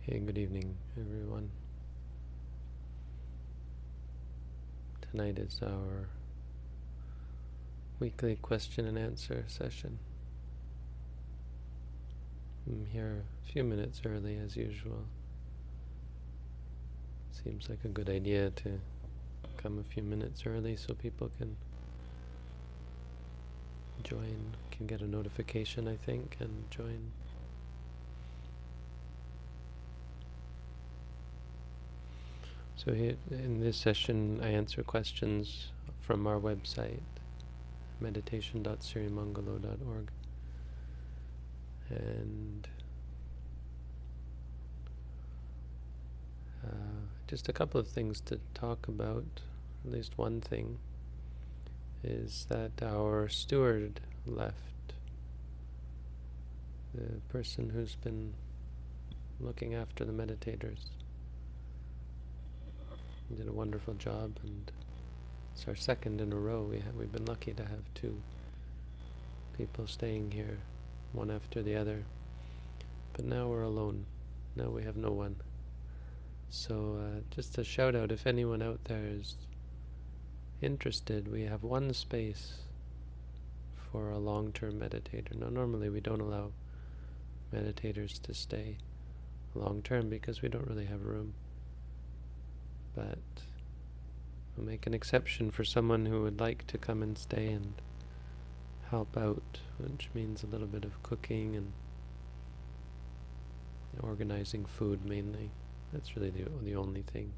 Hey, good evening, everyone. Tonight is our weekly question and answer session. I'm here a few minutes early as usual. Seems like a good idea to come a few minutes early so people can join, can get a notification, I think, and join. So here, in this session, I answer questions from our website, meditation.sirimangalo.org. And just a couple of things to talk about. At least one thing is that our steward left. The person who's been looking after the meditators did a wonderful job, and it's our second in a row. We've been lucky to have two people staying here, one after the other. But now we're alone. Now we have no one. So just a shout out, if anyone out there is interested, we have one space for a long-term meditator. Now normally we don't allow meditators to stay long-term because we don't really have room. But we'll make an exception for someone who would like to come and stay and help out, which means a little bit of cooking and organizing food mainly. That's really the only thing.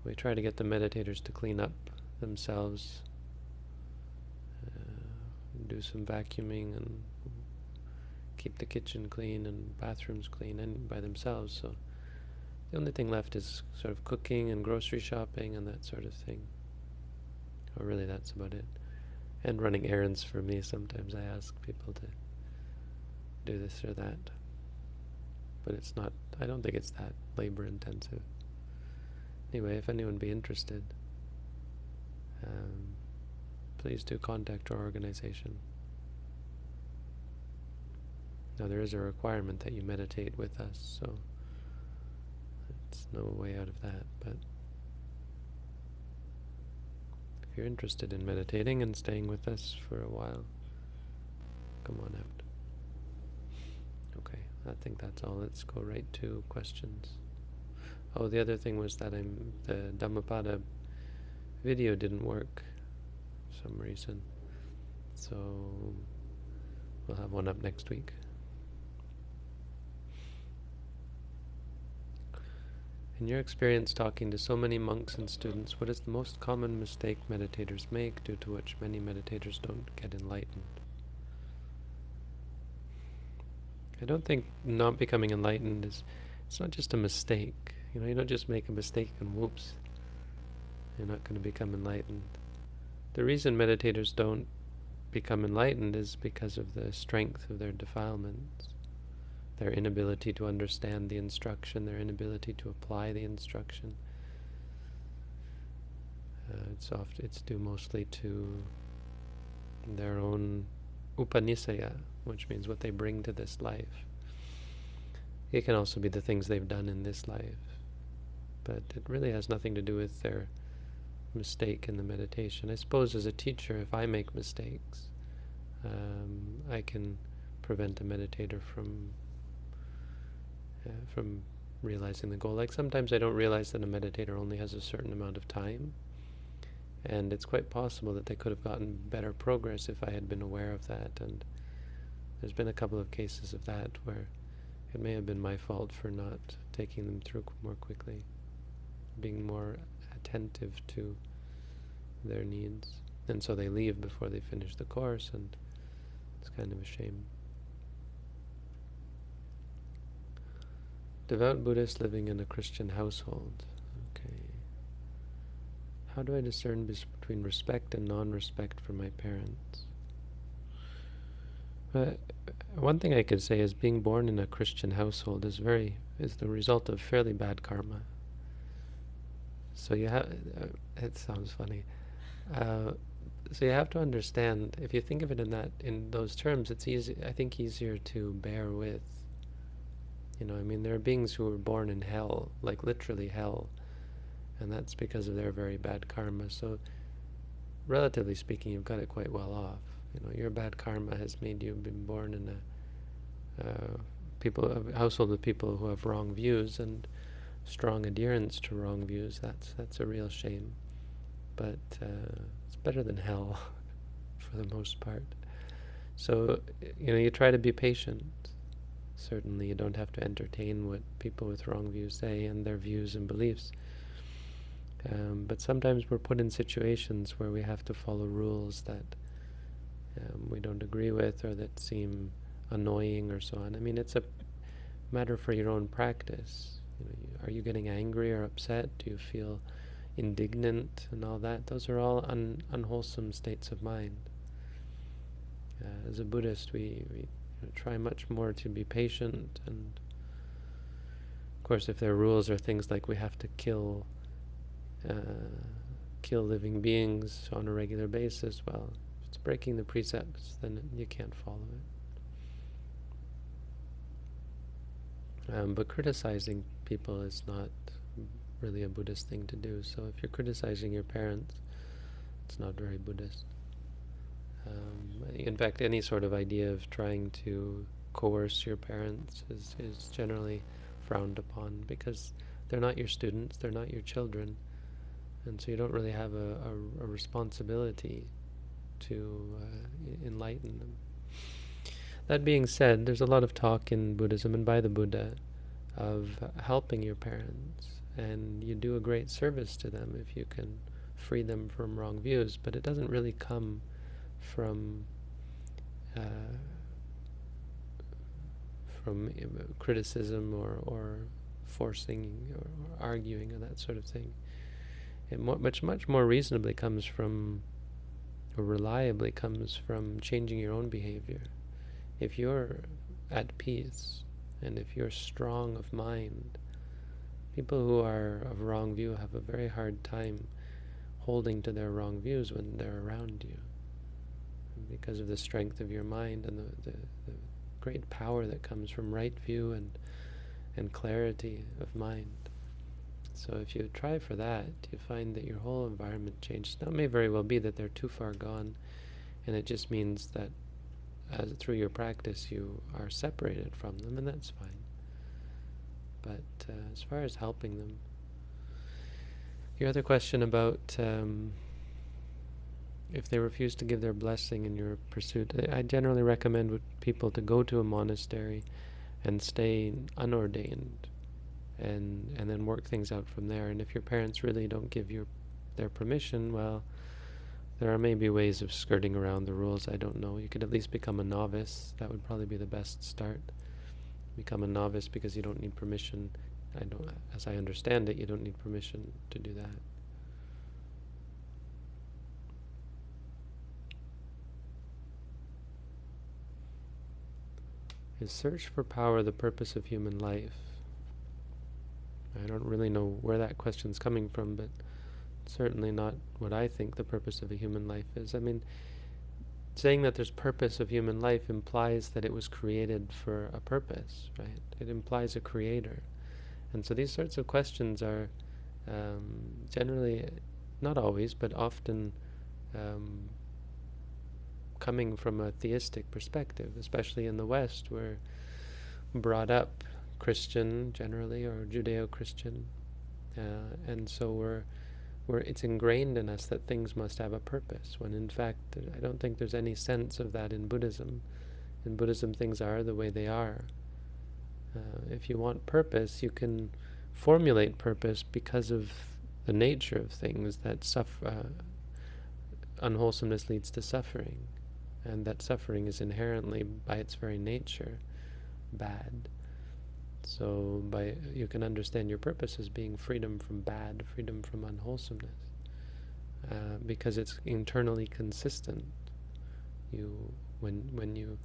We try to get the meditators to clean up themselves, do some vacuuming and keep the kitchen clean and bathrooms clean and by themselves. So the only thing left is sort of cooking and grocery shopping and that sort of thing. Or really that's about it. And running errands for me. Sometimes I ask people to do this or that. But it's not, I don't think it's that labor intensive. Anyway, if anyone would be interested, please do contact our organization. Now there is a requirement that you meditate with us, so it's no way out of that, but if you're interested in meditating and staying with us for a while, come on out. Okay, I think that's all. Let's go right to questions. Oh, the other thing was that the Dhammapada video didn't work for some reason, so we'll have one up next week. In your experience talking to so many monks and students, what is the most common mistake meditators make, due to which many meditators don't get enlightened? I don't think not becoming enlightened it's not just a mistake. You don't just make a mistake and whoops, you're not going to become enlightened. The reason meditators don't become enlightened is because of the strength of their defilements, their inability to understand the instruction, their inability to apply the instruction. It's due mostly to their own upanisaya, which means what they bring to this life. It can also be the things they've done in this life, but it really has nothing to do with their mistake in the meditation. I suppose as a teacher, if I make mistakes, I can prevent a meditator from realizing the goal. Like sometimes I don't realize that a meditator only has a certain amount of time, and it's quite possible that they could have gotten better progress if I had been aware of that. And there's been a couple of cases of that where it may have been my fault for not taking them through more quickly, being more attentive to their needs. And so they leave before they finish the course, and it's kind of a shame. Devout Buddhist living in a Christian household. Okay. How do I discern between respect and non-respect for my parents? One thing I could say is being born in a Christian household is the result of fairly bad karma. So you have, it sounds funny. So you have to understand, if you think of it in those terms, it's easier to bear with. I mean, there are beings who were born in hell, like literally hell, and that's because of their very bad karma. So, relatively speaking, you've got it quite well off. Your bad karma has made you been born in a household with people who have wrong views and strong adherence to wrong views. That's a real shame. But it's better than hell for the most part. So, you try to be patient. Certainly you don't have to entertain what people with wrong views say and their views and beliefs. But sometimes we're put in situations where we have to follow rules that we don't agree with or that seem annoying or so on. I mean, it's a matter for your own practice. Are you getting angry or upset? Do you feel indignant and all that? Those are all unwholesome states of mind. As a Buddhist, we try much more to be patient, and of course if there are rules or things like we have to kill living beings on a regular basis, well, if it's breaking the precepts, then you can't follow it. But criticizing people is not really a Buddhist thing to do. So if you're criticizing your parents, it's not very Buddhist. In fact, any sort of idea of trying to coerce your parents is generally frowned upon, because they're not your students, they're not your children, and so you don't really have a responsibility to enlighten them. That being said, there's a lot of talk in Buddhism and by the Buddha of helping your parents, and you do a great service to them if you can free them from wrong views, but it doesn't really come from criticism or forcing or arguing or that sort of thing. It much more reasonably comes from, or reliably comes from, changing your own behavior. If you're at peace and if you're strong of mind, people who are of wrong view have a very hard time holding to their wrong views when they're around you, because of the strength of your mind and the great power that comes from right view and clarity of mind. So if you try for that, you find that your whole environment changes. Now, it may very well be that they're too far gone, and it just means that through your practice you are separated from them, and that's fine. But as far as helping them, your other question about if they refuse to give their blessing in your pursuit, I generally recommend people to go to a monastery and stay unordained, and then work things out from there. And if your parents really don't give their permission, well, there are maybe ways of skirting around the rules. I don't know. You could at least become a novice. That would probably be the best start. Become a novice because you don't need permission. As I understand it, you don't need permission to do that. Is search for power the purpose of human life? I don't really know where that question's coming from, but certainly not what I think the purpose of a human life is. I mean, saying that there's purpose of human life implies that it was created for a purpose, right? It implies a creator. And so these sorts of questions are generally, not always, but often coming from a theistic perspective, especially in the West. We're brought up Christian generally, or Judeo-Christian, and so it's ingrained in us that things must have a purpose, when in fact I don't think there's any sense of that in Buddhism. In Buddhism, things are the way they are. If you want purpose, you can formulate purpose because of the nature of things, that unwholesomeness leads to suffering, and that suffering is inherently, by its very nature, bad. So you can understand your purpose as being freedom from bad, freedom from unwholesomeness, because it's internally consistent. When you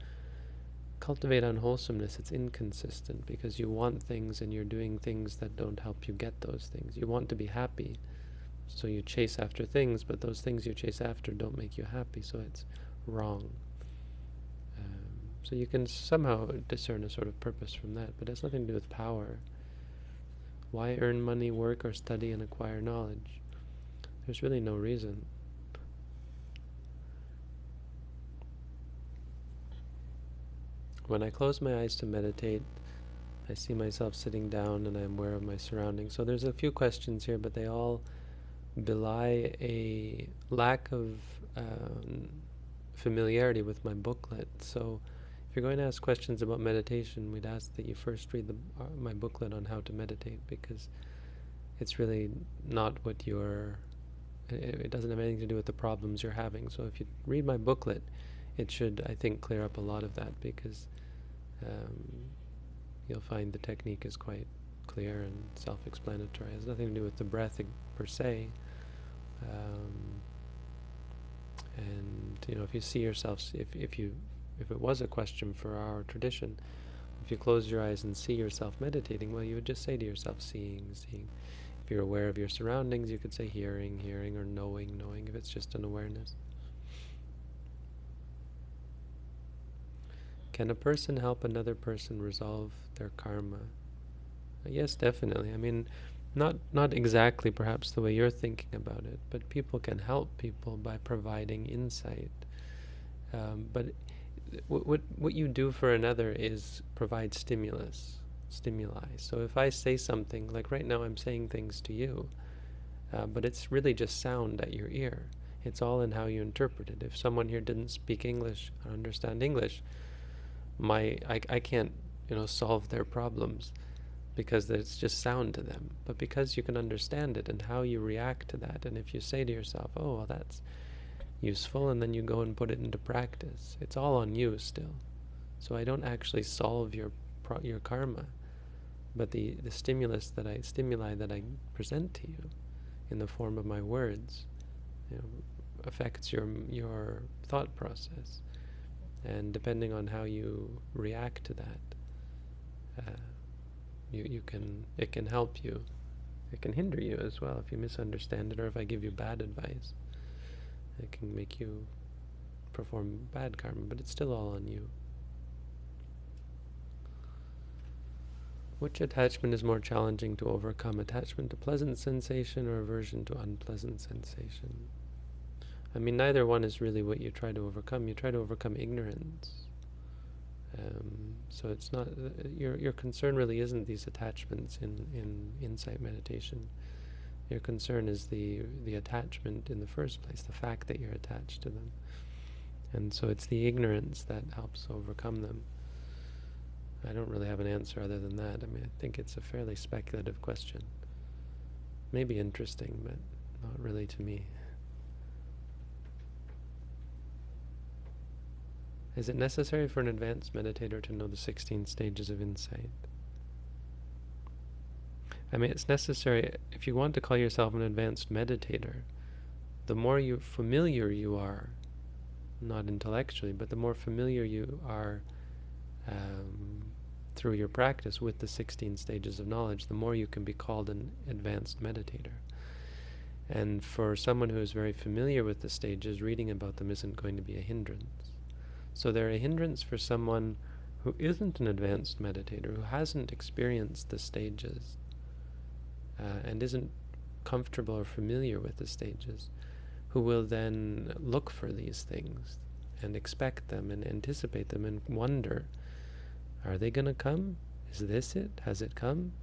cultivate unwholesomeness, it's inconsistent, because you want things and you're doing things that don't help you get those things. You want to be happy, so you chase after things, but those things you chase after don't make you happy, so it's wrong. So you can somehow discern a sort of purpose from that, but it has nothing to do with power. Why earn money, work, or study and acquire knowledge? There's really no reason. When I close my eyes to meditate, I see myself sitting down and I'm aware of my surroundings. So there's a few questions here, but they all belie a lack of familiarity with my booklet. So if you're going to ask questions about meditation, we'd ask that you first read my booklet on how to meditate, because it's really not what it doesn't have anything to do with the problems you're having. So if you read my booklet, it should, I think, clear up a lot of that, because you'll find the technique is quite clear and self-explanatory. It has nothing to do with the breath per se. And if you see yourself, if it was a question for our tradition, if you close your eyes and see yourself meditating, well, you would just say to yourself, seeing. If you're aware of your surroundings, you could say hearing, or knowing, if it's just an awareness. Can a person help another person resolve their karma? Yes, definitely. I mean, not exactly perhaps the way you're thinking about it, but people can help people by providing insight. But what you do for another is provide stimuli. So if I say something, like right now I'm saying things to you, but it's really just sound at your ear. It's all in how you interpret it. If someone here didn't speak English or understand English, I can't solve their problems, because it's just sound to them. But because you can understand it and how you react to that, and if you say to yourself, oh, well, that's useful, and then you go and put it into practice, it's all on you still. So I don't actually solve your karma, but the stimuli that I present to you in the form of my words affects your thought process. And depending on how you react to that, it can help you. It can hinder you as well if you misunderstand it, or if I give you bad advice. It can make you perform bad karma, but it's still all on you. Which attachment is more challenging to overcome? Attachment to pleasant sensation or aversion to unpleasant sensation? I mean, neither one is really what you try to overcome. You try to overcome ignorance. So it's not, your concern really isn't these attachments in insight meditation. Your concern is the attachment in the first place, the fact that you're attached to them. And so it's the ignorance that helps overcome them. I don't really have an answer other than that. I mean, I think it's a fairly speculative question. Maybe interesting, but not really to me. Is it necessary for an advanced meditator to know the 16 stages of insight? I mean, it's necessary, if you want to call yourself an advanced meditator, the more familiar you are, not intellectually, but the more familiar you are through your practice with the 16 stages of knowledge, the more you can be called an advanced meditator. And for someone who is very familiar with the stages, reading about them isn't going to be a hindrance. So they're a hindrance for someone who isn't an advanced meditator, who hasn't experienced the stages, and isn't comfortable or familiar with the stages, who will then look for these things and expect them and anticipate them and wonder, are they going to come? Is this it? Has it come?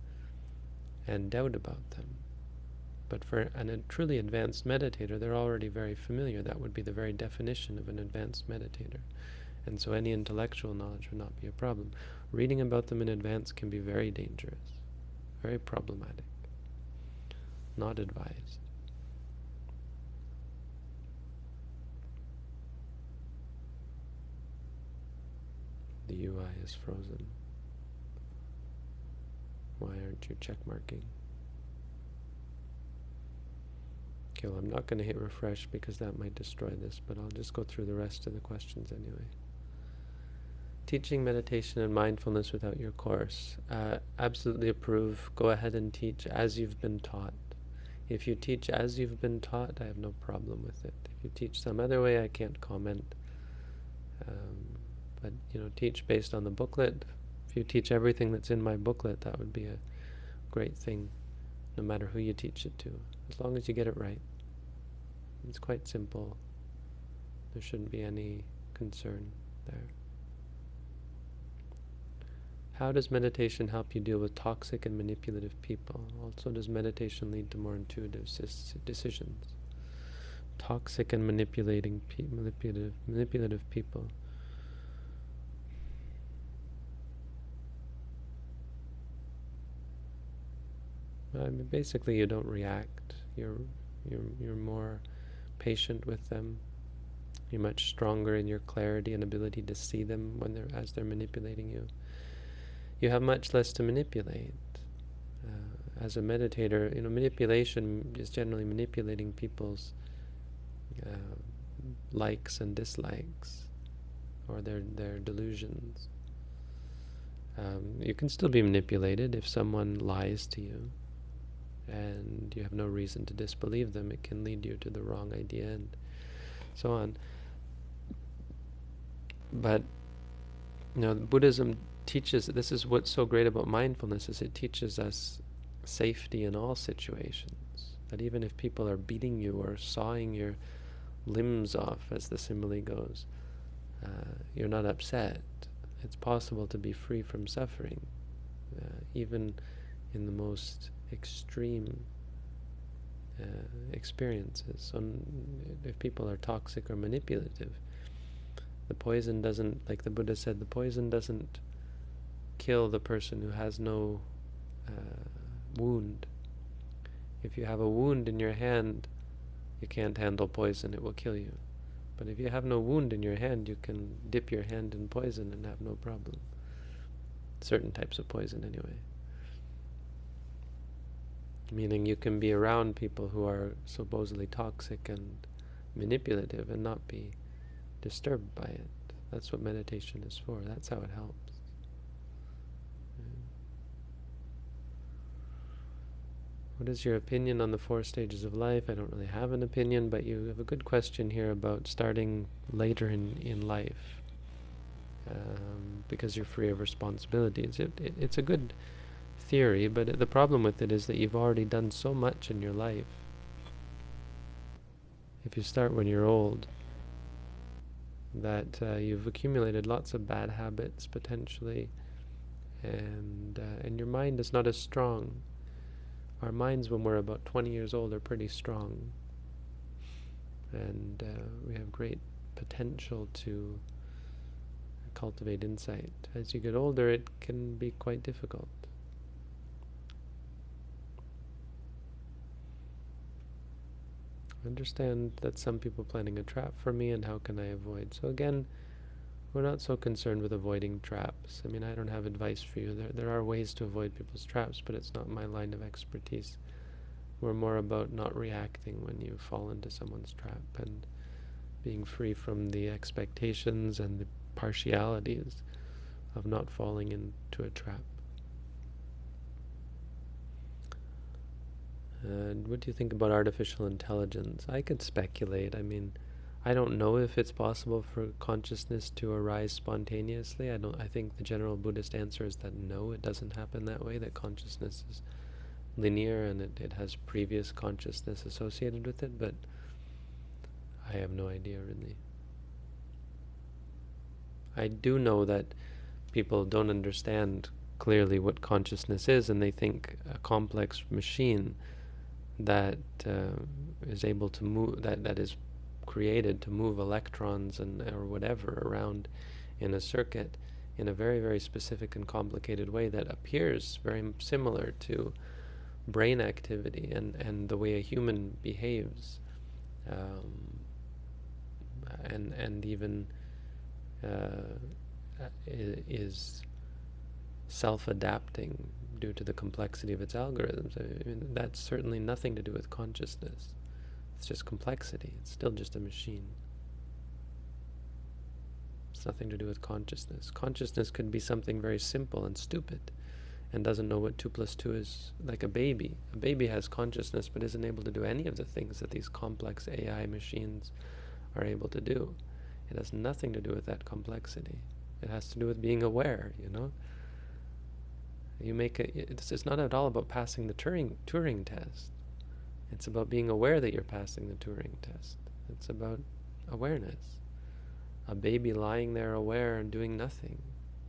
And doubt about them. But for a truly advanced meditator, they're already very familiar. That would be the very definition of an advanced meditator. And so any intellectual knowledge would not be a problem. Reading about them in advance can be very dangerous, very problematic, not advised. The UI is frozen. Why aren't you check marking? Okay, well, I'm not going to hit refresh because that might destroy this, but I'll just go through the rest of the questions anyway. Teaching meditation and mindfulness without your course. Absolutely approve. Go ahead and teach as you've been taught. If you teach as you've been taught, I have no problem with it. If you teach some other way, I can't comment. But, teach based on the booklet. If you teach everything that's in my booklet, that would be a great thing, no matter who you teach it to, as long as you get it right. It's quite simple. There shouldn't be any concern there. How does meditation help you deal with toxic and manipulative people? Also, does meditation lead to more intuitive decisions? Toxic and manipulative people. I mean, basically, you don't react. You're more patient with them. You're much stronger in your clarity and ability to see them as they're manipulating you. You have much less to manipulate. As a meditator, manipulation is generally manipulating people's likes and dislikes, or their delusions. You can still be manipulated if someone lies to you, and you have no reason to disbelieve them. It can lead you to the wrong idea, and so on. But Buddhism teaches, this is what's so great about mindfulness, is it teaches us safety in all situations. That even if people are beating you or sawing your limbs off, as the simile goes, you're not upset. It's possible to be free from suffering, even in the most extreme experiences. So if people are toxic or manipulative, the poison doesn't, like the Buddha said, the poison doesn't kill the person who has no wound. If you have a wound in your hand, you can't handle poison, it will kill you. But if you have no wound in your hand, you can dip your hand in poison and have no problem. Certain types of poison, anyway. Meaning you can be around people who are supposedly toxic and manipulative and not be disturbed by it. That's what meditation is for. That's how it helps. What is your opinion on the 4 stages of life? I don't really have an opinion, but you have a good question here about starting later in life, because you're free of responsibilities. It's a good theory, but the problem with it is that you've already done so much in your life. If you start when you're old, that you've accumulated lots of bad habits, potentially, and your mind is not as strong. Our minds, when we're about 20 years old, are pretty strong, and we have great potential to cultivate insight. As you get older, it can be quite difficult. I understand that some people are planning a trap for me, and how can I avoid? So again, we're not so concerned with avoiding traps. I mean, I don't have advice for you. There are ways to avoid people's traps, but it's not my line of expertise. We're more about not reacting when you fall into someone's trap, and being free from the expectations and the partialities of not falling into a trap. And what do you think about artificial intelligence? I could speculate. I mean, I don't know if it's possible for consciousness to arise spontaneously. I think the general Buddhist answer is that no, it doesn't happen that way, that consciousness is linear and it has previous consciousness associated with it, but I have no idea, really. I do know that people don't understand clearly what consciousness is, and they think a complex machine that is able to move, that is created to move electrons or whatever around in a circuit in a very, very specific and complicated way that appears very similar to brain activity and the way a human behaves, and even is self-adapting due to the complexity of its algorithms. I mean, that's certainly nothing to do with consciousness. It's just complexity. It's still just a machine. It's nothing to do with consciousness. Consciousness could be something very simple and stupid and doesn't know what 2 + 2 is, like a baby. A baby has consciousness but isn't able to do any of the things that these complex AI machines are able to do. It has nothing to do with that complexity. It has to do with being aware, you know? It's not at all about passing the Turing test. It's about being aware that you're passing the Turing test. It's about awareness. A baby lying there aware and doing nothing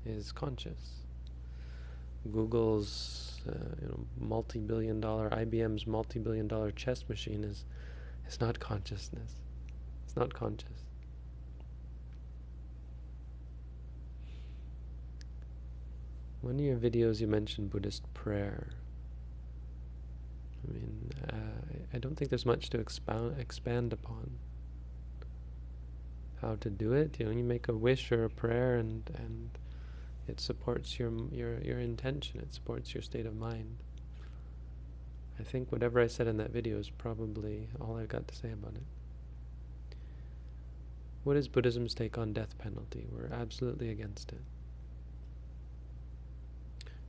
is conscious. Google's multi-billion-dollar, IBM's multi-billion-dollar chess machine is not consciousness. It's not conscious. One of your videos you mentioned Buddhist prayer. I mean, I don't think there's much to expand upon. How to do it? You make a wish or a prayer, and it supports your intention. It supports your state of mind. I think whatever I said in that video is probably all I've got to say about it. What is Buddhism's take on death penalty? We're absolutely against it.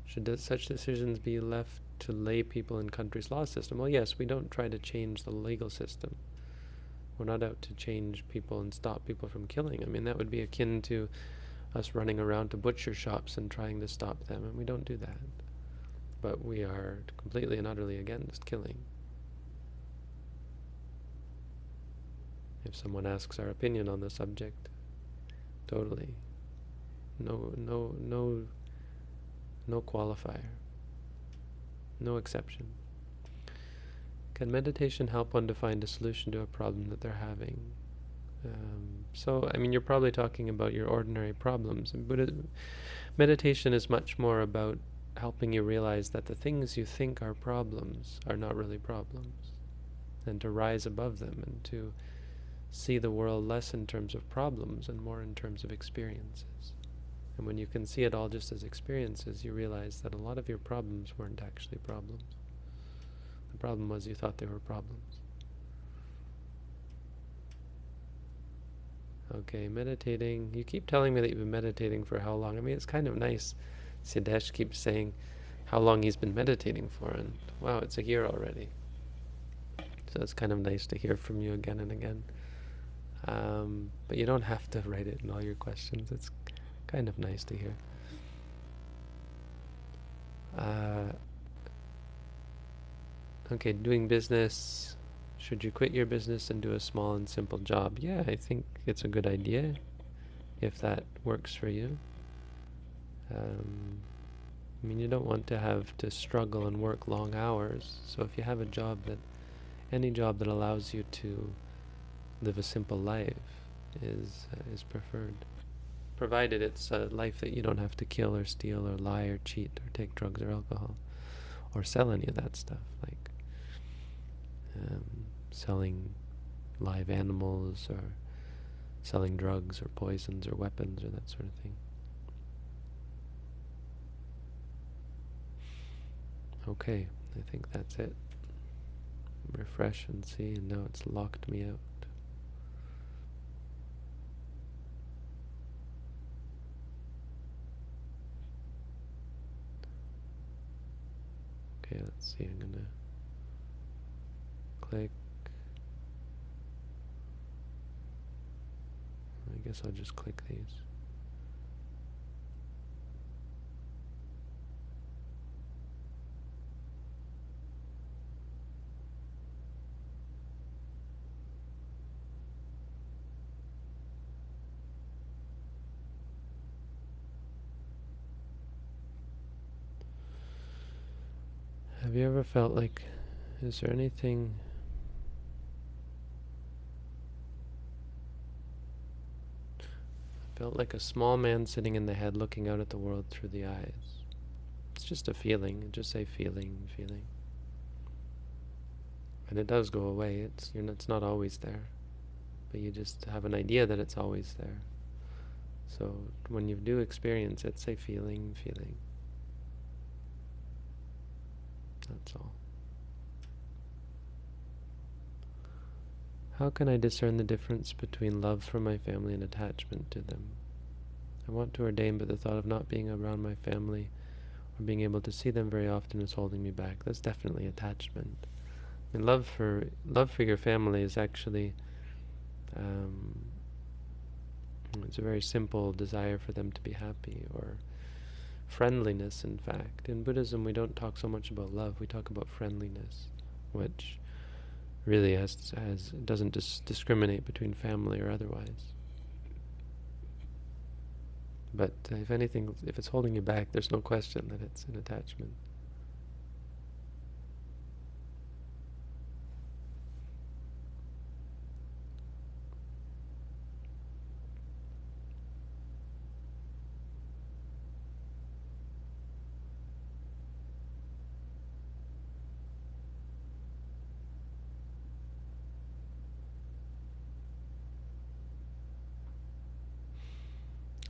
Should such decisions be left to lay people in country's law system? Well, yes, we don't try to change the legal system. We're not out to change people and stop people from killing. I mean, that would be akin to us running around to butcher shops and trying to stop them, and we don't do that. But we are completely and utterly against killing. If someone asks our opinion on the subject, totally. No qualifier. No exception. Can meditation help one to find a solution to a problem that they're having? So, I mean, you're probably talking about your ordinary problems. But meditation is much more about helping you realize that the things you think are problems are not really problems, and to rise above them and to see the world less in terms of problems and more in terms of experiences. And when you can see it all just as experiences, you realize that a lot of your problems weren't actually problems. The problem was you thought they were problems. Okay, meditating. You keep telling me that you've been meditating for how long? I mean, it's kind of nice. Siddhesh keeps saying how long he's been meditating for, and wow, it's a year already. So it's kind of nice to hear from you again and again. But you don't have to write it in all your questions. It's kind of nice to hear. Okay, doing business. Should you quit your business and do a small and simple job? Yeah, I think it's a good idea, if that works for you. I mean, you don't want to have to struggle and work long hours. So if you have a job any job that allows you to live a simple life is preferred. Provided it's a life that you don't have to kill or steal or lie or cheat or take drugs or alcohol or sell any of that stuff, like selling live animals or selling drugs or poisons or weapons or that sort of thing. Okay, I think that's it. Refresh and see, and now it's locked me out. Okay, let's see, I'm gonna click. I guess I'll just click these. Have you ever felt like, is there anything felt like a small man sitting in the head looking out at the world through the eyes? It's just a feeling. Just say feeling, feeling. And it does go away. It's not always there. But you just have an idea that it's always there. So when you do experience it, say feeling, feeling. That's all. How can I discern the difference between love for my family and attachment to them? I want to ordain, but the thought of not being around my family or being able to see them very often is holding me back. That's definitely attachment. I mean, love for your family is actually It's a very simple desire for them to be happy, or friendliness, in fact. In Buddhism, we don't talk so much about love, we talk about friendliness, which really doesn't discriminate between family or otherwise. But if anything, if it's holding you back, there's no question that it's an attachment.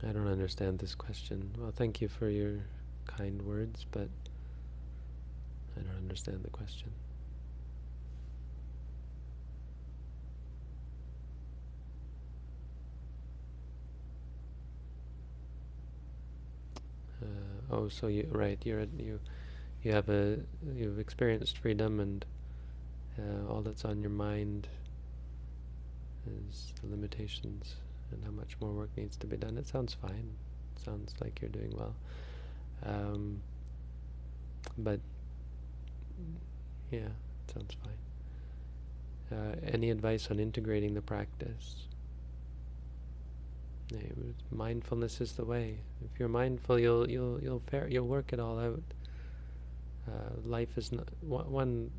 I don't understand this question. Well, thank you for your kind words, but I don't understand the question. So you've experienced freedom, and all that's on your mind is the limitations and how much more work needs to be done. It sounds fine. It sounds like you're doing well. But yeah, it sounds fine. Any advice on integrating the practice? Mindfulness is the way. If you're mindful, you'll work it all out. Life is not. One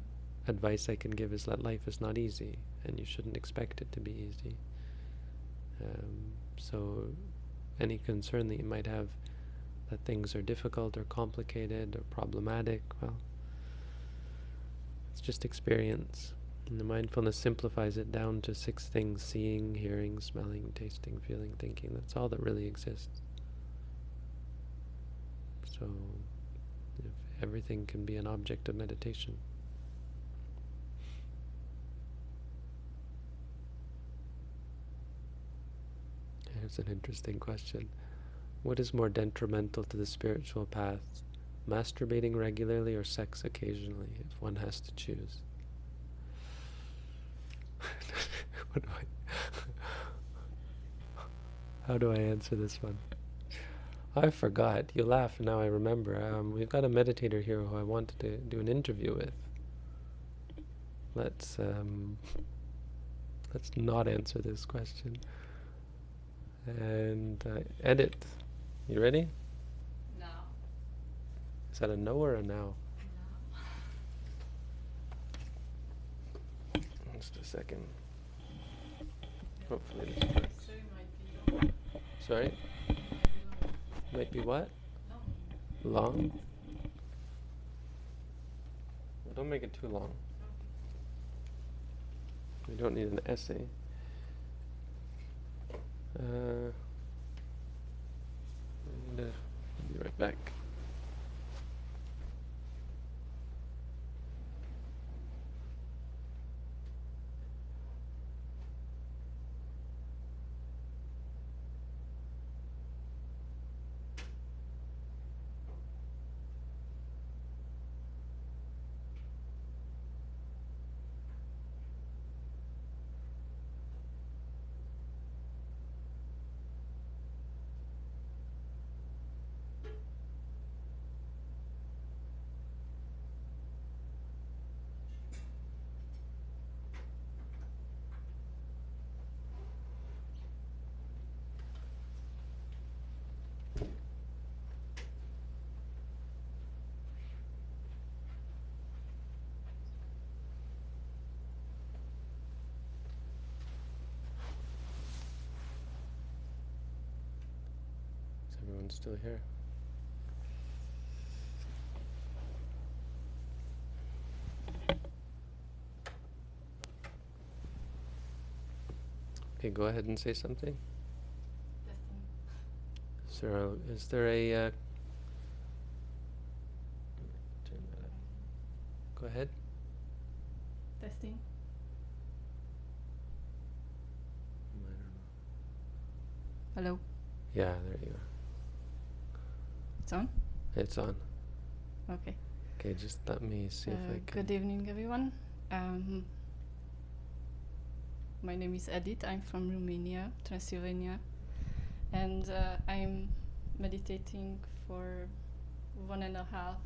advice I can give is that life is not easy, and you shouldn't expect it to be easy. So any concern that you might have that things are difficult or complicated or problematic, well, it's just experience. And the mindfulness simplifies it down to 6 things: seeing, hearing, smelling, tasting, feeling, thinking. That's all that really exists. So if everything can be an object of meditation. Here's an interesting question. What is more detrimental to the spiritual path, masturbating regularly or sex occasionally, if one has to choose? How do I answer this one? I forgot. You laugh, and now I remember. We've got a meditator here who I wanted to do an interview with. Let's not answer this question. And edit. You ready? No. Is that a no or a now? No. Just a second. Hopefully this works. So it might be long. Sorry? Might be what? Long? Don't make it too long. We don't need an essay. I'm gonna be right back. Is everyone still here? Okay, go ahead and say something. Testing. Is there a turn that up. Go ahead. Testing. I don't know. Hello. Yeah, there you are. It's on? It's on. Okay. Okay, just let me see if I can. Good evening, everyone. My name is Edith. I'm from Romania, Transylvania. and I'm meditating for 1.5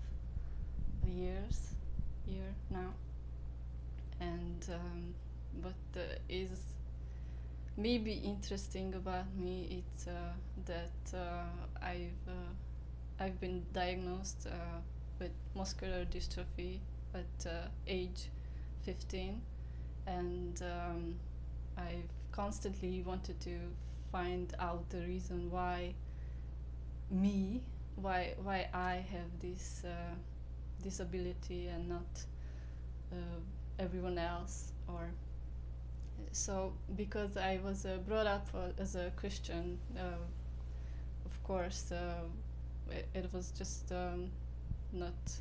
year now. And what is maybe interesting about me, it's that I've been diagnosed with muscular dystrophy at age 15, and I've constantly wanted to find out the reason why I have this disability and not everyone else. Or so, because I was brought up as a Christian, of course it was just not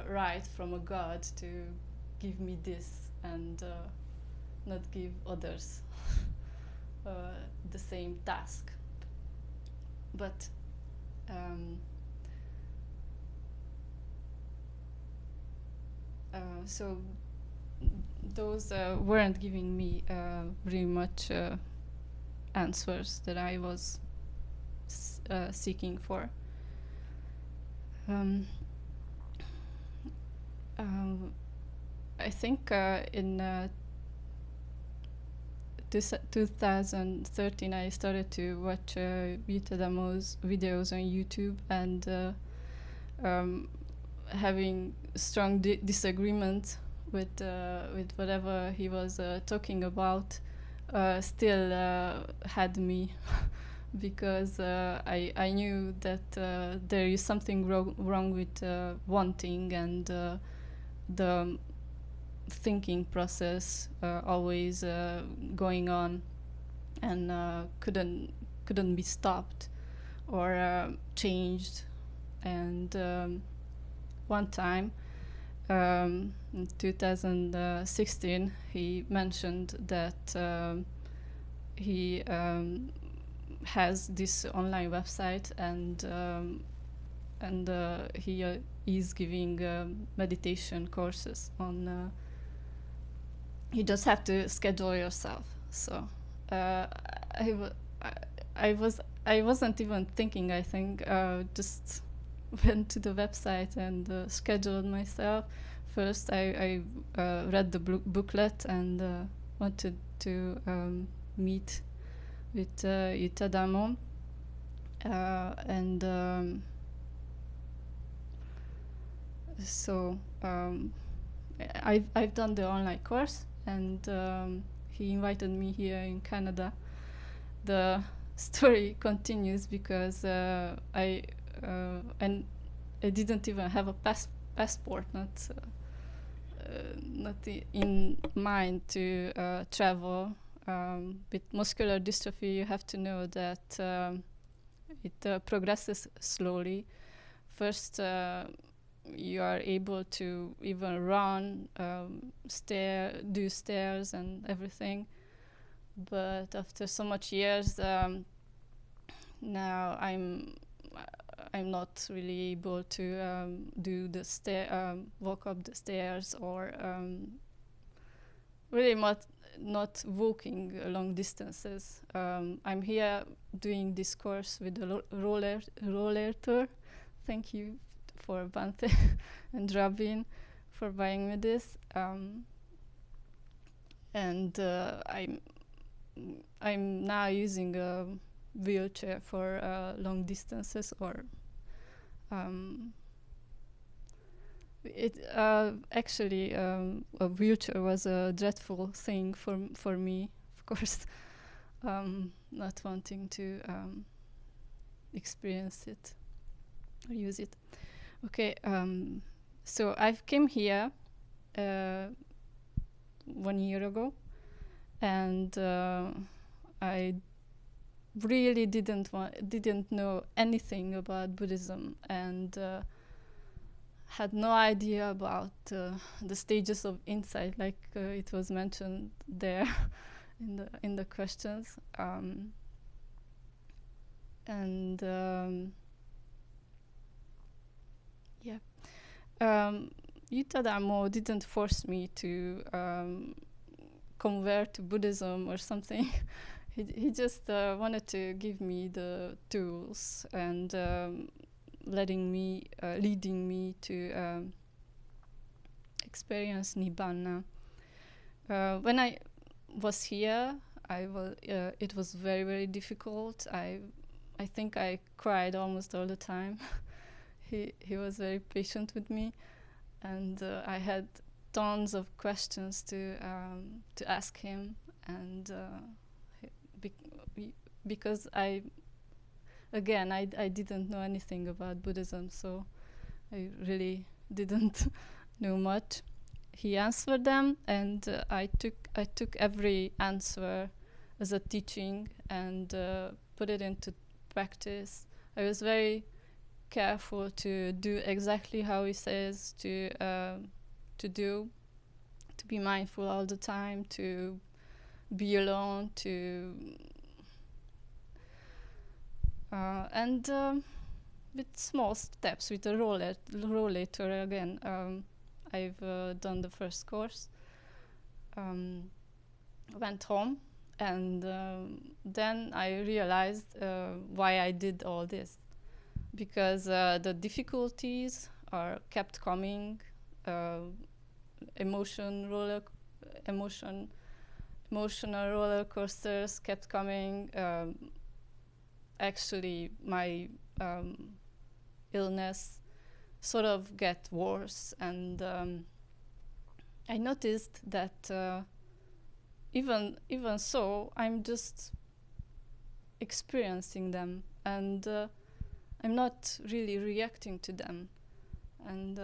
right from a God to give me this and not give others the same task. But so those weren't giving me very much answers that I was seeking for. I think in 2013 I started to watch Dhamma's videos on YouTube, and having strong disagreement with whatever he was talking about still had me because I knew that there is something wrong with wanting and the thinking process always going on and couldn't be stopped or changed. And one time in 2016 he mentioned that he has this online website, and he is giving meditation courses on you just have to schedule yourself. So I wasn't even thinking. I think just went to the website and scheduled myself. First I read the booklet and wanted to meet with Dhamma, and so I've done the online course, and he invited me here in Canada. The story continues because I didn't even have a passport, not in mind to travel. With muscular dystrophy, you have to know that it progresses slowly. First, you are able to even run, do stairs and everything. But after so much years, now I'm not really able to do the walk up the stairs, or really not walking long distances. I'm here doing this course with the roller tour. Thank you for Bante and Rabin for buying me this. And I'm now using a wheelchair for long distances, or it actually a wheelchair was a dreadful thing for me, of course, not wanting to experience it or use it. Okay, so I've came here 1 year ago, and I really didn't know anything about Buddhism, and had no idea about the stages of insight, like it was mentioned there in the questions, and yeah. Yuta Dhammo didn't force me to convert to Buddhism or something. he just wanted to give me the tools and leading me to experience Nibbana. When I was here, it was very, very difficult. I think I cried almost all the time. He was very patient with me, and I had tons of questions to ask him, and because I didn't know anything about Buddhism, so I really didn't know much. He answered them, and I took every answer as a teaching and put it into practice. I was very careful to do exactly how he says to do, to be mindful all the time, to be alone, and with small steps, with a rollator again. I've done the first course, went home, and then I realized why I did all this. Because the difficulties kept coming, emotional roller coasters kept coming. Actually, my illness sort of get worse, and I noticed that even so, I'm just experiencing them, and I'm not really reacting to them, and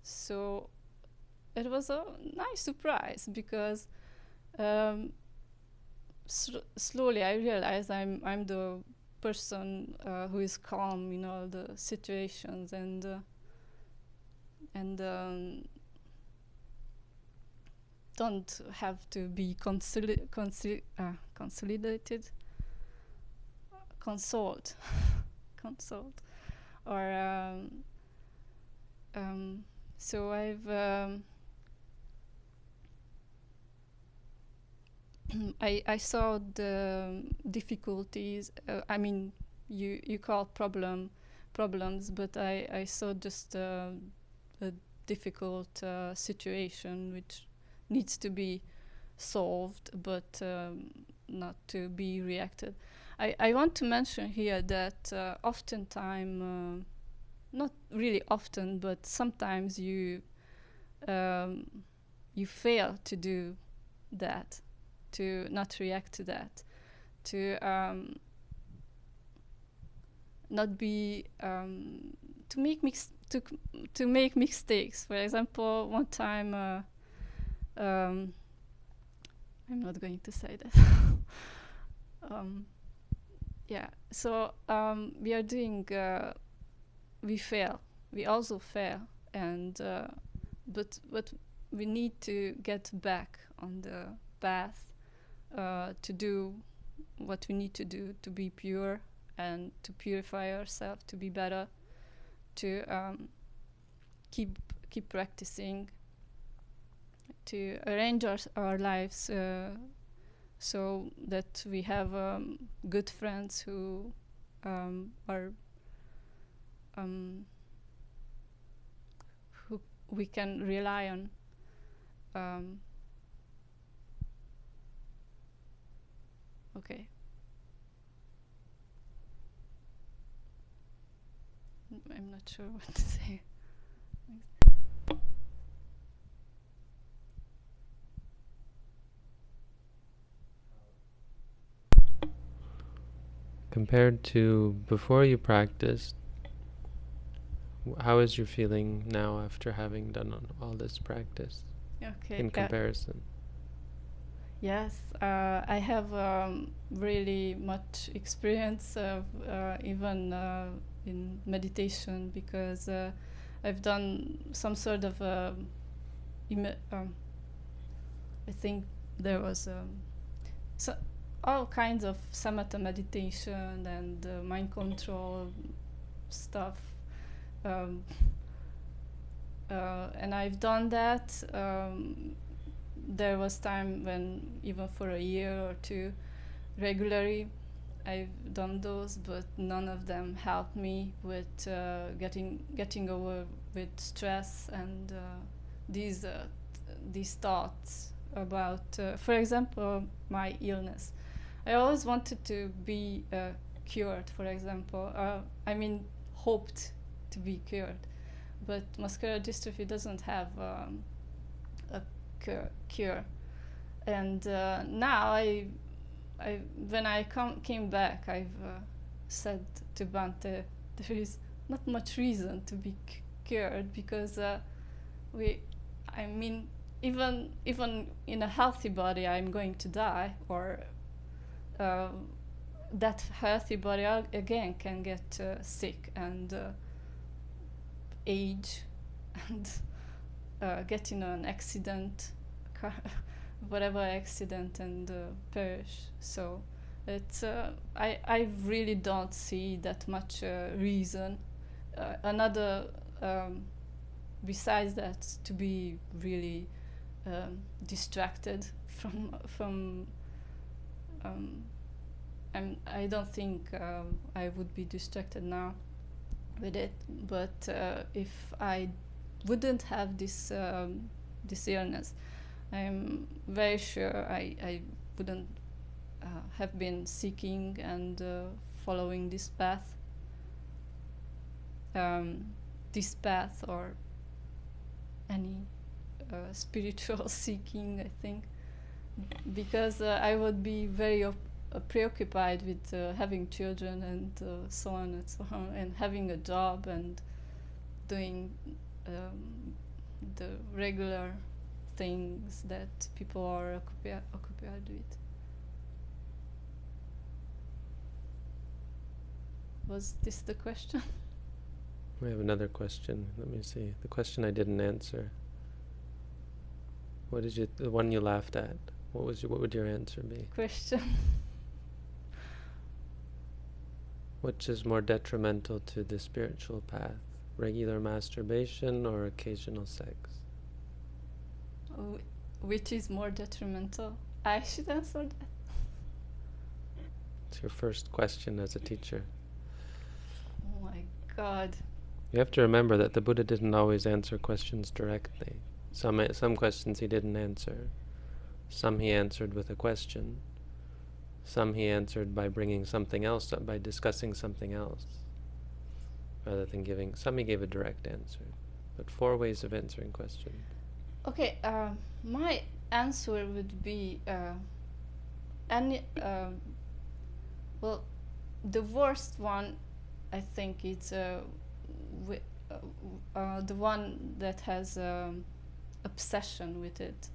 so it was a nice surprise, because slowly I realized I'm the person who is calm in all the situations, and don't have to be consolidated, consoled, or so I've I saw the difficulties. I mean, you call problems, but I saw just a difficult situation which needs to be solved, but not to be reacted. I want to mention here that oftentimes, not really often, but sometimes you fail to do that, to not react to that, to not be to make mistakes. For example, one time I'm not going to say that. Yeah, so we are doing we also fail, and but we need to get back on the path, to do what we need to do to be pure and to purify ourselves, to be better, to keep practicing, to arrange our lives so that we have good friends who are who we can rely on. Okay. I'm not sure what to say. Compared to before you practiced, how is your feeling now after having done all this practice? Okay. In comparison? Yes, I have really much experience of even in meditation, because I've done some sort of I think there was all kinds of samatha meditation and mind control stuff, and I've done that. There was time when, even for a year or two, regularly. I've done those, but none of them helped me with getting over with stress and these thoughts about, for example, my illness. I always wanted to be cured, for example. I mean, hoped to be cured, but muscular dystrophy doesn't have a cure. And now when I came back, I've said to Bante, there is not much reason to be cured, because I mean, even in a healthy body, I'm going to die, or that healthy body again can get sick and age and get in an accident, whatever accident, and perish. So it's I really don't see that much reason. Another besides that, to be really distracted from I don't think I would be distracted now with it, but if I wouldn't have this illness, I'm very sure I wouldn't have been seeking and following this path, or any spiritual seeking, I think, because I would be very preoccupied with having children and so on and so on, and having a job and doing the regular things that people are occupied with. Was this the question? We have another question. Let me see. The question I didn't answer. What did you? The one you laughed at. What would your answer be? Question. Which is more detrimental to the spiritual path? Regular masturbation or occasional sex? Which is more detrimental? I should answer that. It's your first question as a teacher. Oh my God. You have to remember that the Buddha didn't always answer questions directly. Some questions he didn't answer. Some he answered with a question. Some he answered by bringing something else up, by discussing something else, rather than giving. Some he gave a direct answer. But 4 ways of answering questions. Okay, my answer would be well, the worst one, I think, it's the one that has obsession with it.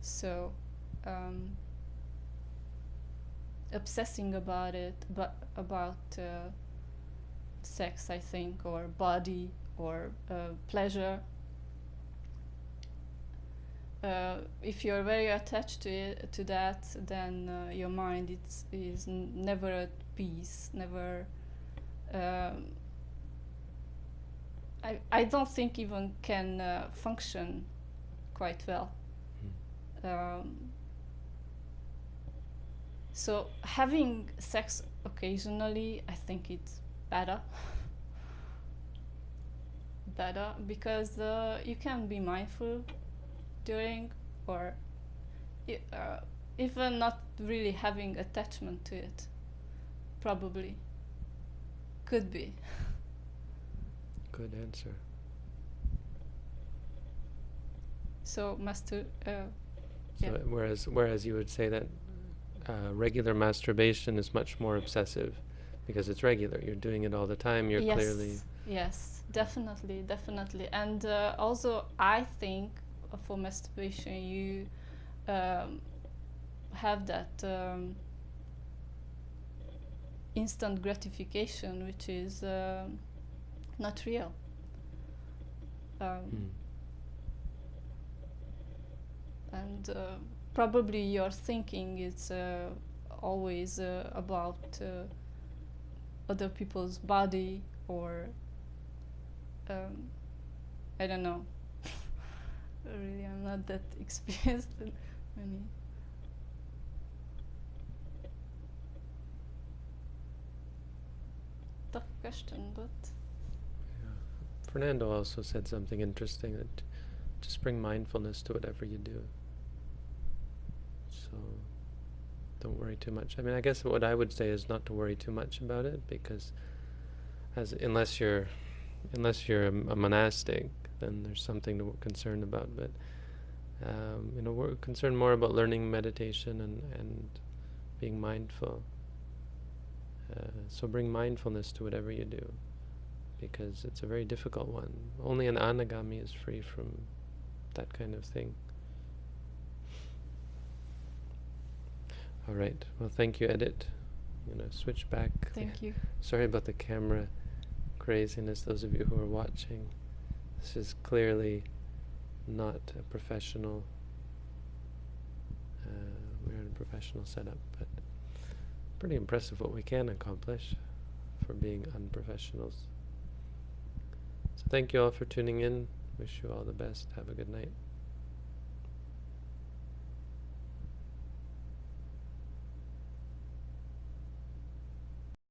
So obsessing about it, about sex, I think, or body, or pleasure. If you're very attached to that, then your mind is never at peace, never. I don't think even can function quite well. So having sex occasionally, I think it's better. Because you can be mindful during, or even not really having attachment to it. Probably. Could be. Good answer. So So whereas you would say that regular masturbation is much more obsessive because it's regular. You're doing it all the time. You're clearly. Yes, definitely. And also, I think for masturbation, you have that instant gratification, which is not real. And probably your thinking is always about other people's body, or I don't know. Really, I'm not that experienced in many. question, but Yeah. Fernando also said something interesting, that just bring mindfulness to whatever you do. So don't worry too much. I mean, I guess what I would say is not to worry too much about it, because unless you're a monastic, then there's something to concern about. But we're concerned more about learning meditation and being mindful. So bring mindfulness to whatever you do, because it's a very difficult one. Only an anagami is free from that kind of thing. All right. Well, thank you, Edit. I'm going to switch back. thank you. Sorry about the camera craziness, those of you who are watching. This is clearly not a professional, we're in a professional setup, but pretty impressive what we can accomplish for being unprofessionals. So thank you all for tuning in. Wish you all the best. Have a good night.